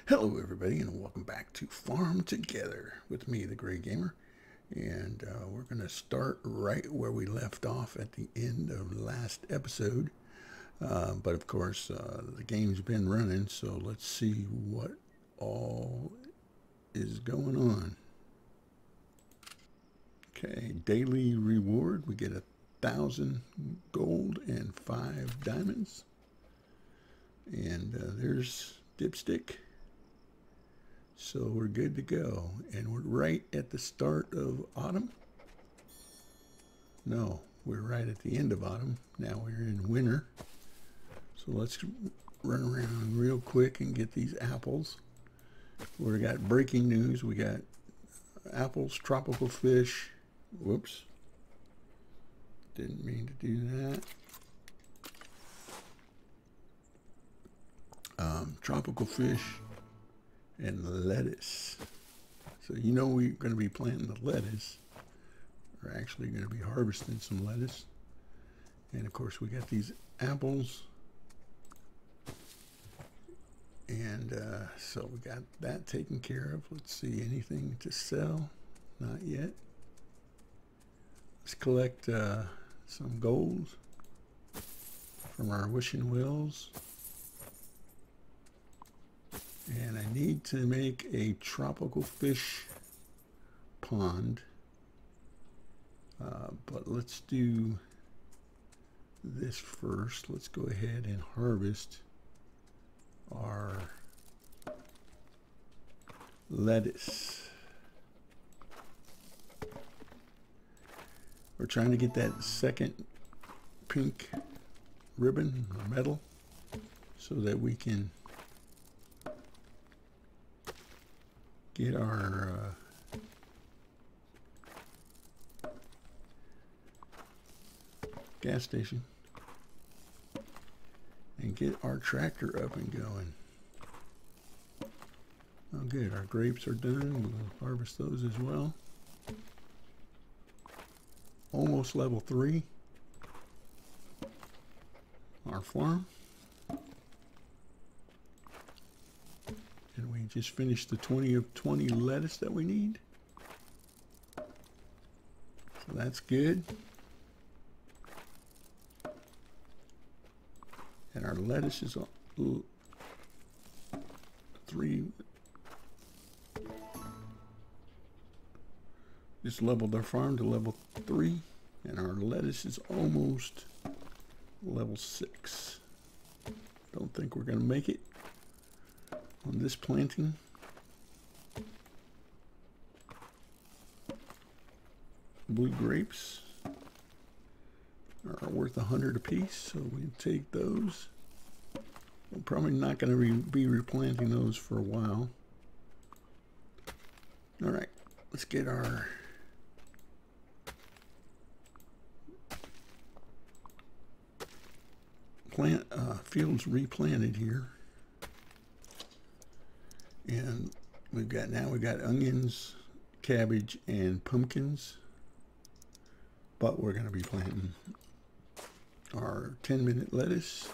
Hello everybody and welcome back to Farm Together with me, the Gray Gamer. And we're going to start right where we left off at the end of last episode. But of course, the game's been running, so let's see what all is going on. Okay, daily reward. We get 1,000 gold and 5 diamonds. And there's Dipstick. So we're good to go. And we're right at the start of autumn. No, we're right at the end of autumn. Now we're in winter. So let's run around real quick and get these apples. We got breaking news. We got apples, tropical fish. Whoops. Didn't mean to do that. Tropical fish and lettuce. So you know we're going to be planting the lettuce. We're actually going to be harvesting some lettuce. And of course we got these apples. And so we got that taken care of. Let's see, anything to sell? Not yet. Let's collect some gold from our wishing wells. And I need to make a tropical fish pond. But let's do this first. Let's go ahead and harvest our lettuce. We're trying to get that second pink ribbon or medal so that we can get our gas station and get our tractor up and going. Oh good, our grapes are done. We'll harvest those as well. Almost level 3. Our farm. And we just finished the 20 of 20 lettuce that we need. So that's good. And our lettuce is 3. Just leveled our farm to level 3. And our lettuce is almost level 6. Don't think we're going to make it on this planting. Blue grapes are worth 100 apiece, so we take those. We're probably not going to be replanting those for a while. All right, let's get our fields replanted here. And we've got onions, cabbage, and pumpkins. But we're going to be planting our 10-minute lettuce.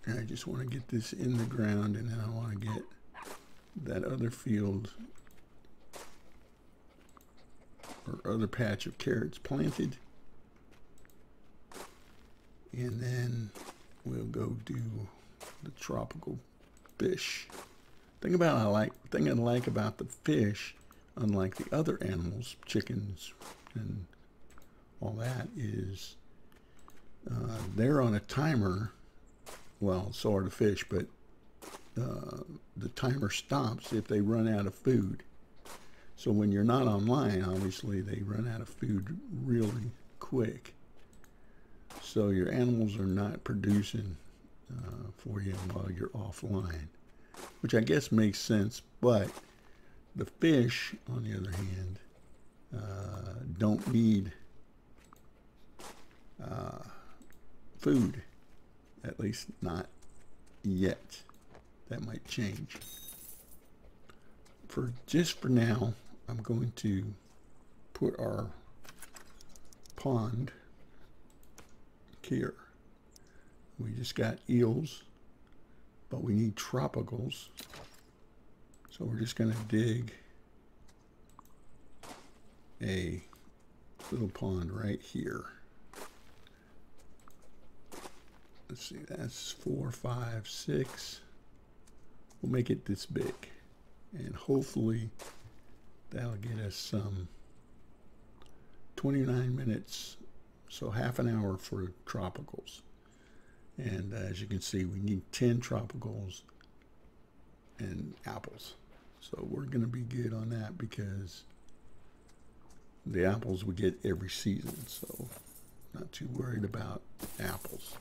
And I just want to get this in the ground, and then I want to get that other field or other patch of carrots planted, and then we'll go do the tropical fish. Thing I like about the fish, unlike the other animals, chickens and all that, is they're on a timer. Well, so are the fish, but the timer stops if they run out of food. So when you're not online, obviously they run out of food really quick. So your animals are not producing for you while you're offline, which I guess makes sense. But the fish, on the other hand, don't need food, at least not yet. That might change. For now, I'm going to put our pond here. We just got eels, but we need tropicals. So we're just going to dig a little pond right here. Let's see, that's 4, 5, 6. We'll make it this big. And hopefully that'll get us some 29 minutes, so half an hour for tropicals. And as you can see, we need 10 tropicals and apples. So we're going to be good on that because the apples we get every season. So not too worried about apples.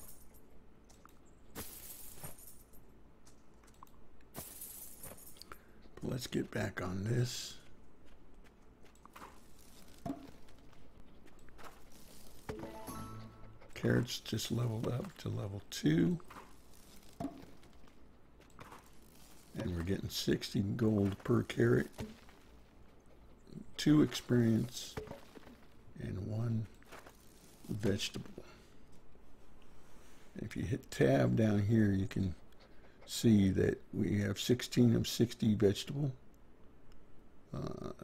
But let's get back on this. Carrots just leveled up to level 2. And we're getting 60 gold per carrot, 2 experience, and 1 vegetable. If you hit tab down here, you can see that we have 16 of 60 vegetable.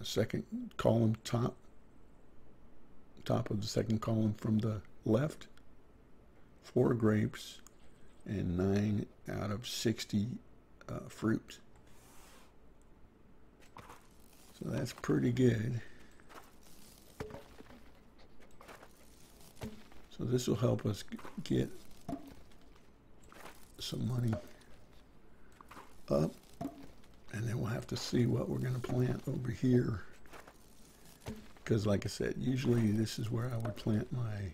Second column top of the second column from the left, 4 grapes, and 9 out of 60 fruit. So that's pretty good. So this will help us get some money up, and then we'll have to see what we're going to plant over here, because like I said, usually this is where I would plant my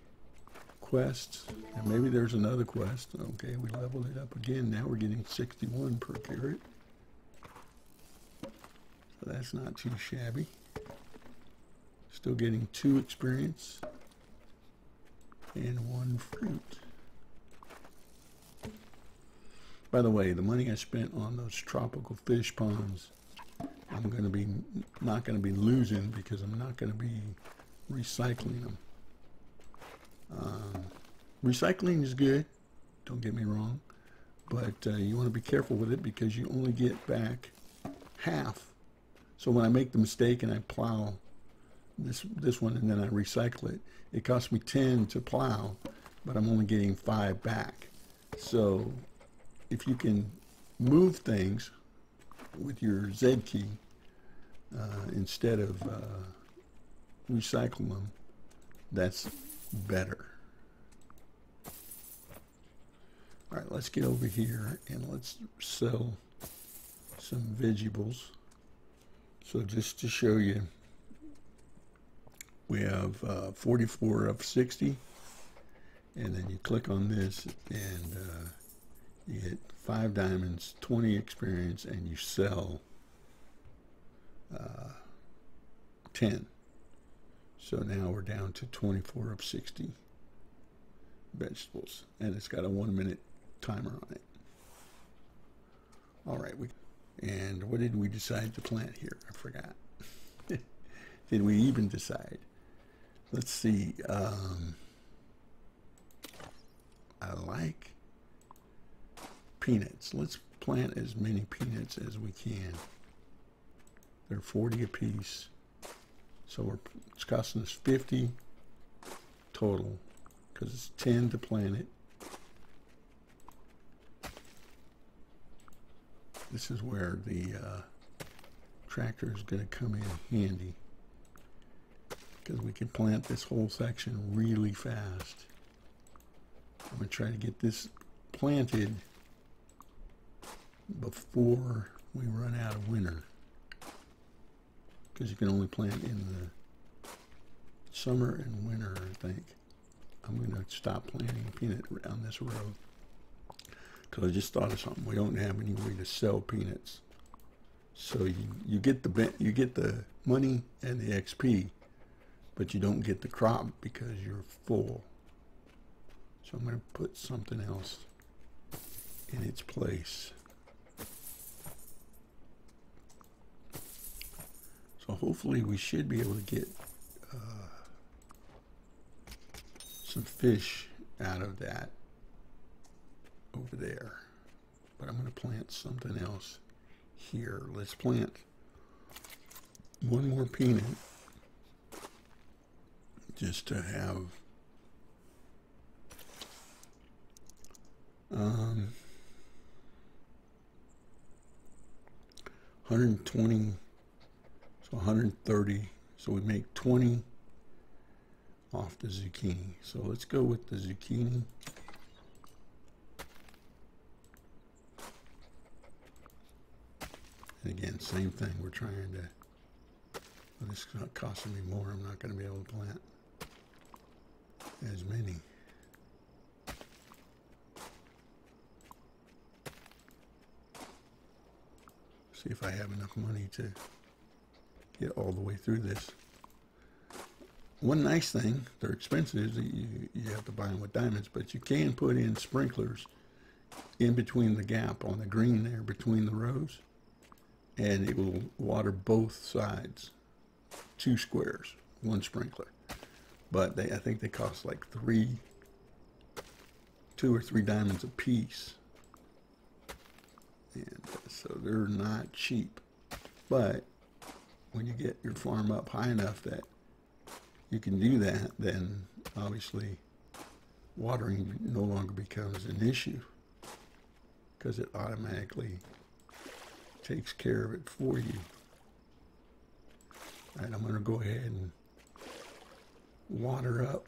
quests, and maybe there's another quest. Okay, we leveled it up again. Now we're getting 61 per carrot, so that's not too shabby. Still getting 2 experience and 1 fruit. By the way, the money I spent on those tropical fish ponds, I'm going to be not going to be losing because I'm not going to be recycling them. Recycling is good, don't get me wrong, but you want to be careful with it because you only get back half. So when I make the mistake and I plow this one and then I recycle it, it costs me 10 to plow, but I'm only getting 5 back. So if you can move things with your Z key instead of recycle them, that's better. All right, let's get over here and let's sell some vegetables. So just to show you, we have 44 of 60, and then you click on this and you get 5 diamonds, 20 experience, and you sell 10. So now we're down to 24 of 60 vegetables, and it's got a 1-minute timer on it. All right, and what did we decide to plant here? I forgot. Did we even decide? Let's see. I like peanuts. Let's plant as many peanuts as we can. They're 40 a piece, so it's costing us 50 total because it's 10 to plant it. This is where the tractor is going to come in handy because we can plant this whole section really fast. I'm going to try to get this planted before we run out of winter, because you can only plant in the summer and winter, I think. I'm going to stop planting peanut on this road because I just thought of something. We don't have any way to sell peanuts, so you get the money and the XP, but you don't get the crop because you're full. So I'm going to put something else in its place. So hopefully we should be able to get some fish out of that over there. But I'm going to plant something else here. Let's plant one more peanut just to have 120, so 130, so we make 20 off the zucchini. So let's go with the zucchini. And again, same thing, we're trying to, well, this is costing me more, I'm not going to be able to plant as many. See if I have enough money to get all the way through this. One nice thing, they're expensive, is that you have to buy them with diamonds, but you can put in sprinklers in between the gap on the green there, between the rows, and it will water both sides. 2 squares, 1 sprinkler. But I think they cost like 2 or 3 diamonds a piece. And so they're not cheap. But when you get your farm up high enough that you can do that, then obviously watering no longer becomes an issue, because it automatically takes care of it for you. All right, I'm going to go ahead and water up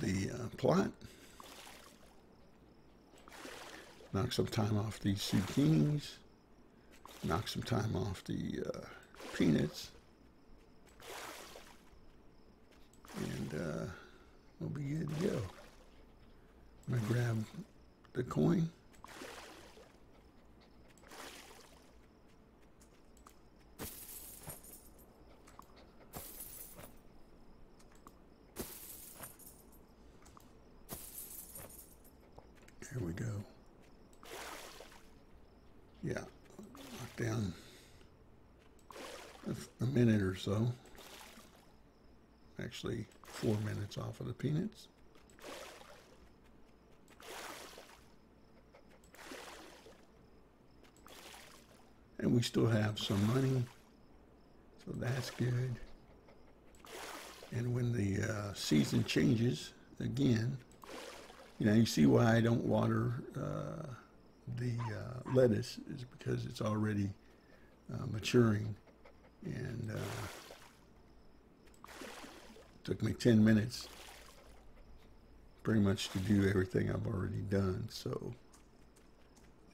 the plot. Knock some time off these zucchinis. Knock some time off the peanuts. And we'll be good to go. I'm going to grab the coin. Here we go. Yeah, knock down a minute or so. Actually, 4 minutes off of the peanuts. And we still have some money, so that's good. And when the season changes again, you know, you see why I don't water the lettuce, is because it's already maturing, and took me 10 minutes pretty much to do everything I've already done. So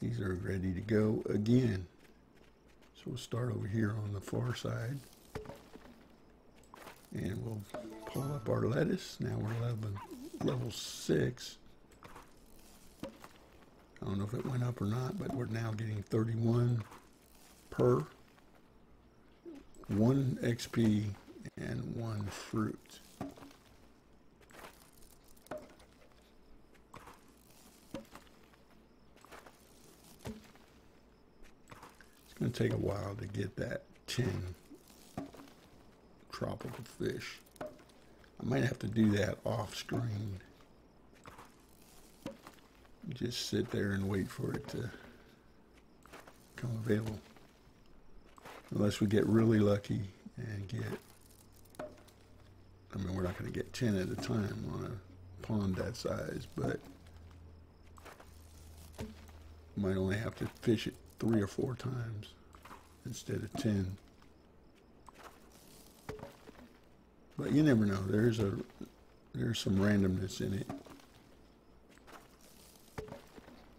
these are ready to go again. So we'll start over here on the far side, and we'll pull up our lettuce. Now we're level 6. I don't know if it went up or not, but we're now getting 31 per, 1 XP and 1 fruit. It's going to take a while to get that 10 tropical fish. I might have to do that off screen. Just sit there and wait for it to come available. Unless we get really lucky and get, I mean, we're not going to get 10 at a time on a pond that size, but you might only have to fish it 3 or 4 times instead of 10. But you never know. There's some randomness in it.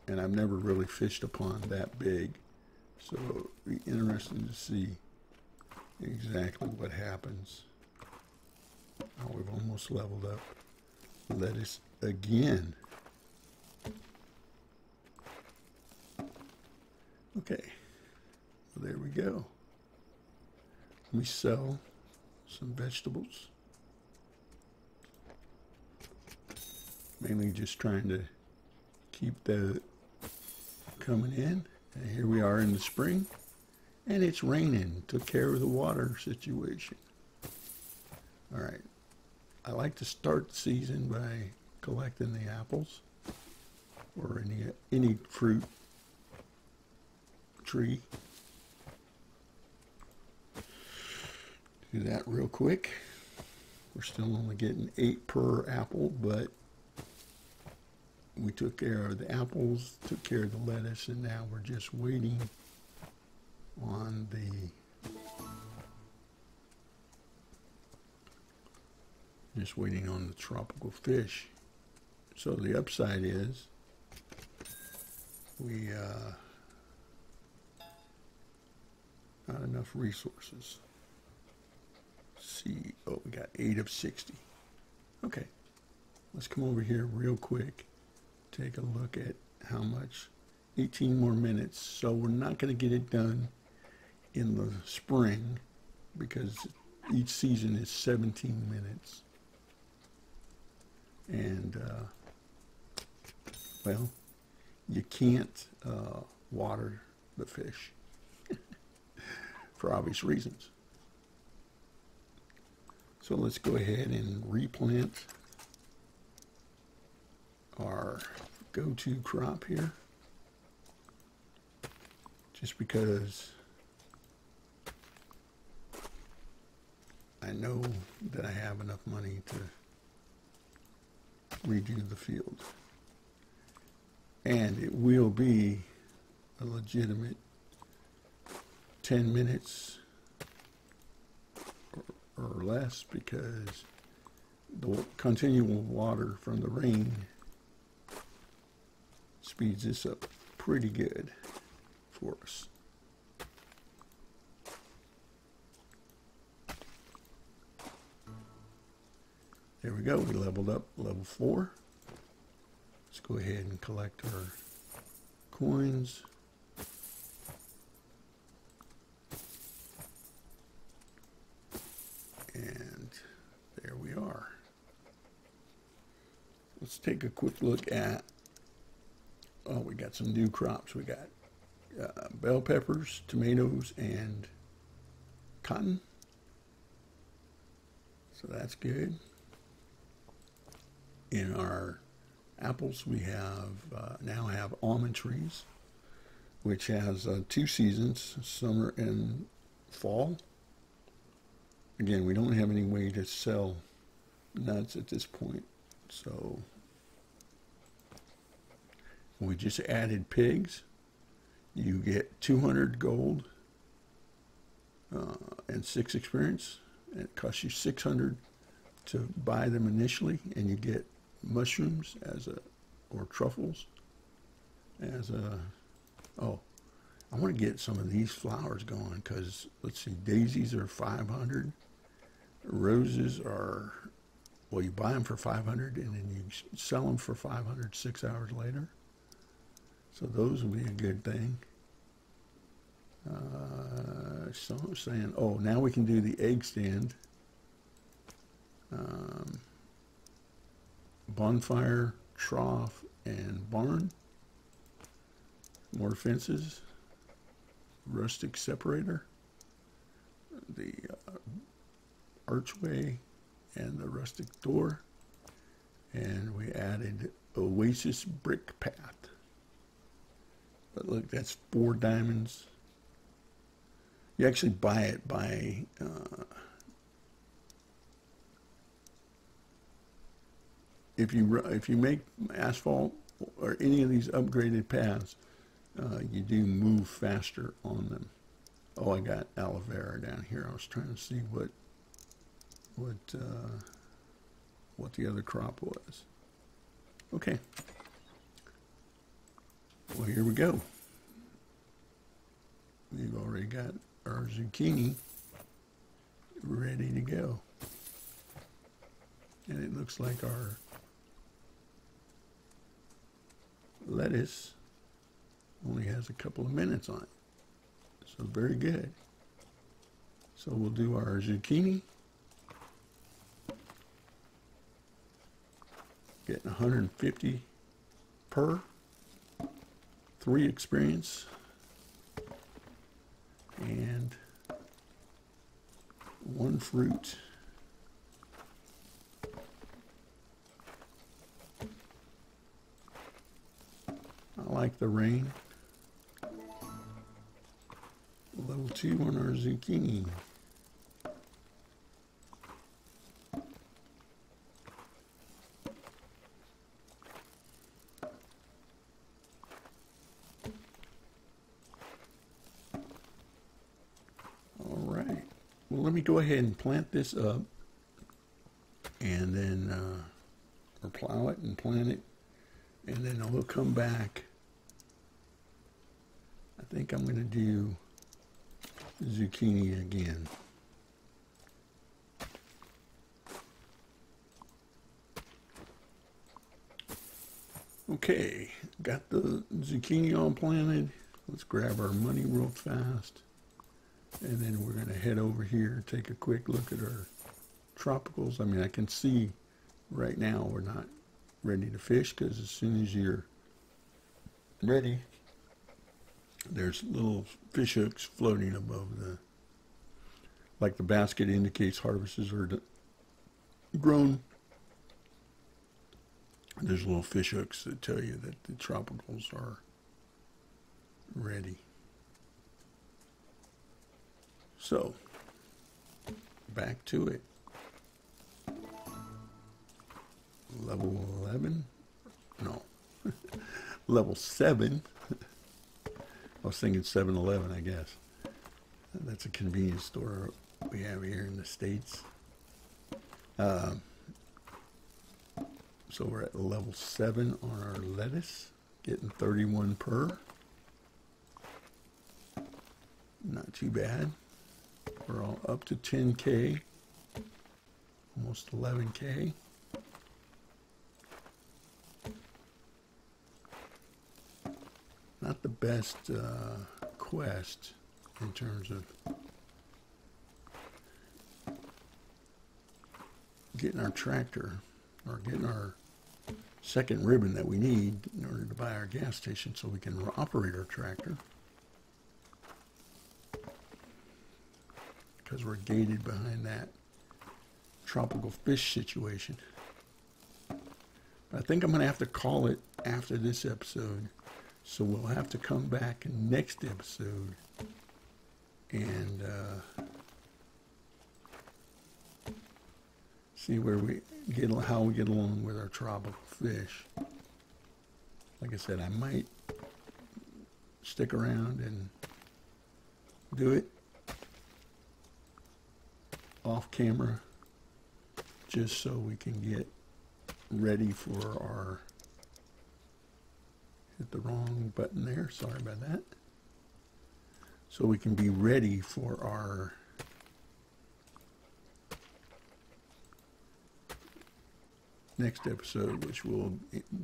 And I've never really fished a pond that big, so it'll be interesting to see exactly what happens. Oh, we've almost leveled up lettuce again. Okay, well, there we go. Let me sell some vegetables. Mainly just trying to keep the coming in. And here we are in the spring, and it's raining. Took care of the water situation. All right. I like to start the season by collecting the apples or any fruit tree. Do that real quick. We're still only getting 8 per apple, but we took care of the apples, took care of the lettuce, and now we're just waiting on the tropical fish. So the upside is we not enough resources. See, oh, we got 8 of 60. Okay, let's come over here real quick, take a look at how much. 18 more minutes. So we're not going to get it done in the spring because each season is 17 minutes. And, well, you can't water the fish for obvious reasons. So let's go ahead and replant our go-to crop here. Just because I know that I have enough money to redo the field. And it will be a legitimate 10 minutes or less because the continual water from the rain speeds this up pretty good for us. There we go. We leveled up level 4. Let's go ahead and collect our coins. And there we are. Let's take a quick look at, oh, we got some new crops. We got bell peppers, tomatoes, and cotton. So that's good. In our apples, we have now have almond trees, which has 2 seasons, summer and fall. Again, we don't have any way to sell nuts at this point, so we just added pigs. You get 200 gold and 6 experience, and it costs you 600 to buy them initially, and you get mushrooms as a, or truffles as a, oh, I want to get some of these flowers going because, let's see, daisies are 500, roses are, well, you buy them for 500 and then you sell them for 500 6 hours later. So those will be a good thing. So I'm saying, oh, now we can do the egg stand. Bonfire, trough, and barn. More fences. Rustic separator. The archway and the rustic door. And we added oasis brick path. But look, that's 4 diamonds. You actually buy it by if you make asphalt or any of these upgraded paths, you do move faster on them. Oh, I got aloe vera down here. I was trying to see what the other crop was. Okay. Well, here we go. We've already got our zucchini ready to go. And it looks like our lettuce only has a couple of minutes on it. So very good. So we'll do our zucchini. Getting 150 per, 3 experience, and 1 fruit like the rain. Level 2 on our zucchini. All right. Well, let me go ahead and plant this up, and then or plow it and plant it, and then we'll come back. I think I'm going to do zucchini again. Okay, got the zucchini all planted. Let's grab our money real fast, and then we're going to head over here, take a quick look at our tropicals. I mean, I can see right now we're not ready to fish, because as soon as you're ready, there's little fish hooks floating above the, like the basket indicates harvests are grown. There's little fish hooks that tell you that the tropicals are ready. So, back to it. Level 11? No. Level 7. I was thinking 7-Eleven, I guess. That's a convenience store we have here in the States. So we're at level 7 on our lettuce, getting 31 per. Not too bad. We're all up to 10K, almost 11K. Not the best quest in terms of getting our tractor, or getting our second ribbon that we need in order to buy our gas station so we can operate our tractor, because we're gated behind that tropical fish situation. But I think I'm going to have to call it after this episode, so we'll have to come back next episode and see where we get, how we get along with our tropical fish. Like I said, I might stick around and do it off camera, just so we can get ready for our, hit the wrong button there, sorry about that. So we can be ready for our next episode, which will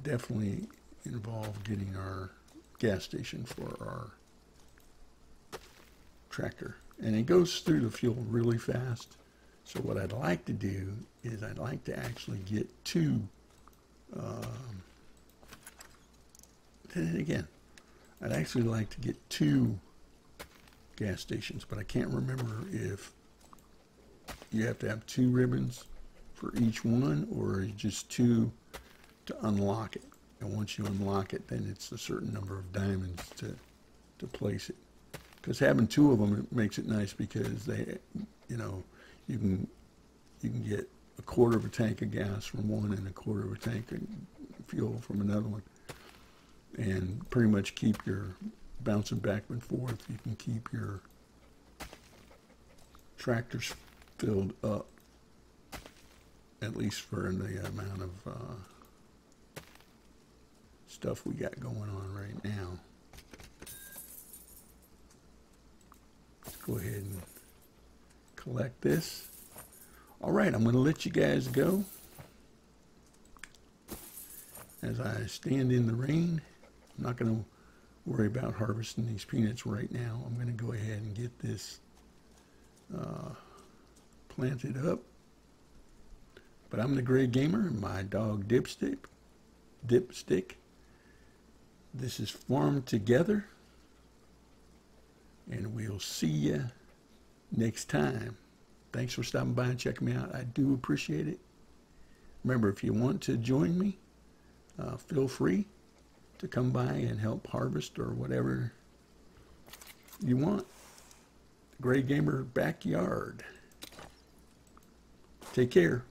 definitely involve getting our gas station for our tractor. And it goes through the fuel really fast. So what I'd like to do is I'd like to actually get two, then again, I'd actually like to get 2 gas stations, but I can't remember if you have to have 2 ribbons for each one, or just 2 to unlock it. And once you unlock it, then it's a certain number of diamonds to place it. Because having 2 of them, it makes it nice, because they, you know, you can get a quarter of a tank of gas from one and a quarter of a tank of fuel from another one, and pretty much keep your bouncing back and forth. You can keep your tractors filled up, at least for the amount of stuff we got going on right now. Let's go ahead and collect this. All right, I'm going to let you guys go as I stand in the rain. I'm not going to worry about harvesting these peanuts right now. I'm going to go ahead and get this planted up. But I'm the Gray Gamer, my dog Dipstick. This is Farm Together, and we'll see you next time. Thanks for stopping by and checking me out. I do appreciate it. Remember, if you want to join me, feel free to come by and help harvest or whatever you want. The Gray Gamer backyard. Take care.